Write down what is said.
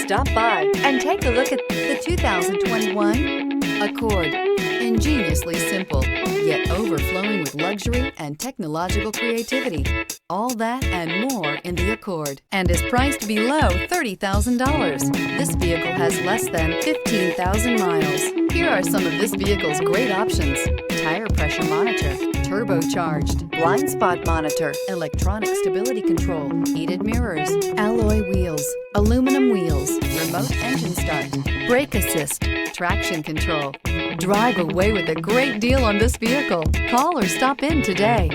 Stop by and take a look at the 2021 Accord. Ingeniously simple, yet overflowing with luxury and technological creativity. All that and more in the Accord, and is priced below $30,000. This vehicle has less than 15,000 miles. Here are some of this vehicle's great options: tire pressure monitor, turbocharged, blind spot monitor, electronic stability control, heated mirrors, alloy wheels, aluminum wheels, remote engine start, brake assist, traction control. Drive away with a great deal on this vehicle. Call or stop in today.